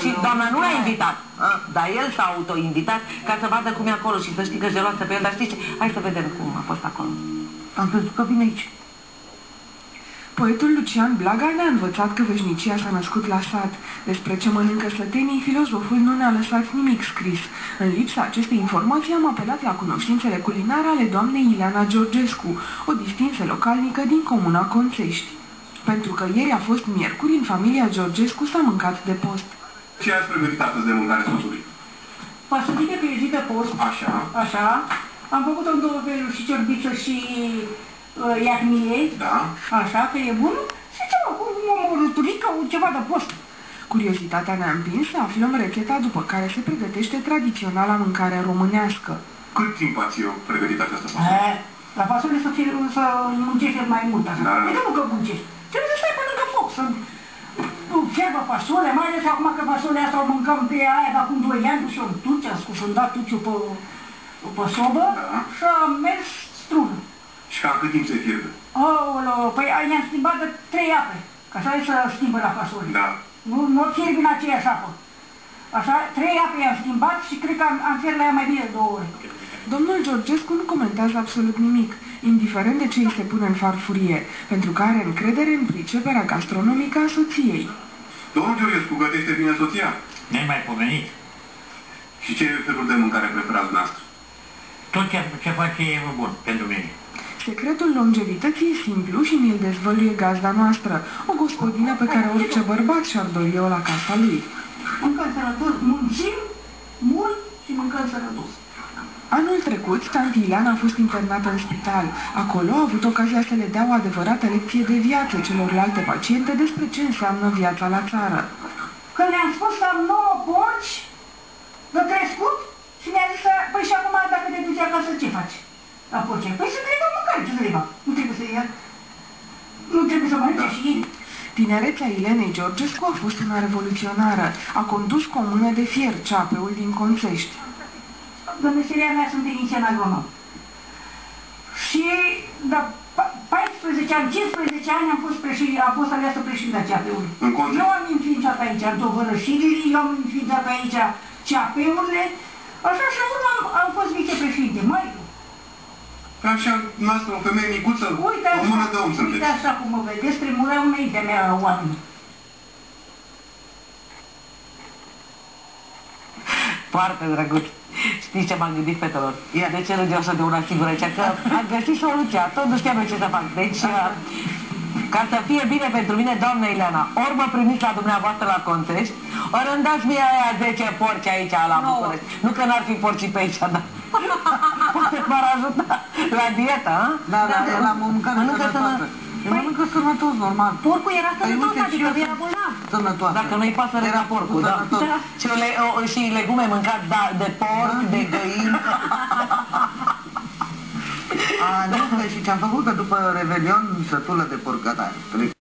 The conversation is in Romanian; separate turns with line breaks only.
Și doamna nu l-a invitat, dar el s-a autoinvitat ca să vadă cum e acolo și să știi că geloasă pe el, dar știi ce? Hai să vedem cum a fost acolo. Am crezut că vine aici.
Poetul Lucian Blaga ne-a învățat că veșnicia s-a născut la sat. Despre ce mănâncă sătenii, filozoful nu ne-a lăsat nimic scris. În lipsa acestei informații am apelat la cunoștințele culinare ale doamnei Ileana Georgescu, o distinsă localnică din comuna Conțești. Pentru că ieri a fost miercuri, în familia Georgescu s-a mâncat de post.
Ce ați pregătit astăzi de mâncare, soțului?
Pasulică pe zi de post.
Așa.
Așa. Am făcut-o în două feluri, și ciorbiță și iacmie.
Da.
Așa, că e bun. Și ceva, cu o ruturică, ceva de post.
Curiozitatea ne-a împins să aflăm rețeta după care se pregătește tradiționala mâncare românească.
Cât timp ați pregătit această fasole?
La fasole să muncești mai mult așa.
Da.
Adică nu că muncești. Trebuie să stai pe lângă foc, să fierbă fasole, mai ales acum că fasolea asta o mâncăm pe aia de acum 2 ani și o duce, am scufundat tuciul pe sobă și a mers strună.
Și ca cât timp se fierbe?
Păi i-am schimbat de 3 ape, că așa e să schimbă la fasole.
Da.
Nu fierbi în aceeași apă. Așa, 3 ape i-am schimbat și cred că am fiert la ea mai bine de 2 ore.
Domnul Georgescu nu comentează absolut nimic, indiferent de ce îi se pune în farfurie, pentru că are încredere în priceperea gastronomică a soției.
Domnul Georgescu gătește bine soția?
Nemaipomenit.
Și ce feluri de mâncare preferați dumneavoastră?
Tot ce face e bun pentru mine.
Secretul longevității e simplu și mi-l dezvăluie gazda noastră, o gospodină pe care orice bărbat și-ar dori-o la casa lui.
Mâncăm sănătos, muncim mult și mâncăm sănătos.
Anul trecut, tanti Ileana a fost internată în spital. Acolo a avut ocazia să le dea o adevărată lecție de viață celorlalte paciente despre ce înseamnă viața la țară.
Când le-am spus că am 9 porci de crescut și mi-a zis, păi și acum dacă te duci acasă, ce faci la porci? Păi să trebuie mâncare, ce să le fac? Nu trebuie să ia. Nu trebuie să mănânce și ei.
Tinerețea Ilenei Georgescu a fost una revoluționară. A condus cu o mână de fier CAP-ul din Conțești.
De meseria mea sunt tehnicien agronom. Și de 14 ani, 15 ani am fost aleasă președinta CAP-ului. Eu am înființat aici tovărășirile, eu am înființat aici CAP-urile, așa și acum am fost vicepreședinte, mai eu.
Așa, noastră, o femeie micuță, o mână de om sunteți.
Uite așa cum mă vedeți, tremura înaintea mea la oameni.
Foarte drăguț. Știți ce m-am gândit, fetelor? De ce râde așa de una singură aici? Că am găsit soluția, tot nu știam eu ce să fac. Deci, ca să fie bine pentru mine, doamna Ileana, ori mă primiți la dumneavoastră la Conțești, ori îmi dați mie aia 10 porci aici la București. Nu că n-ar fi porcii pe aici, dar poate m-ar ajuta la dieta, a?
Da, la mâncare sănătoasă. Mănâncă sănătos, normal.
Porcul era sănătos, adică nu era bolnav.
Sănătoasă.
Dacă nu-i pasă rău porcul, da? Și legume mâncați de porc, de găini.
Nu, și ce-am făcut, că după Revelion, sătulă de porc, gata.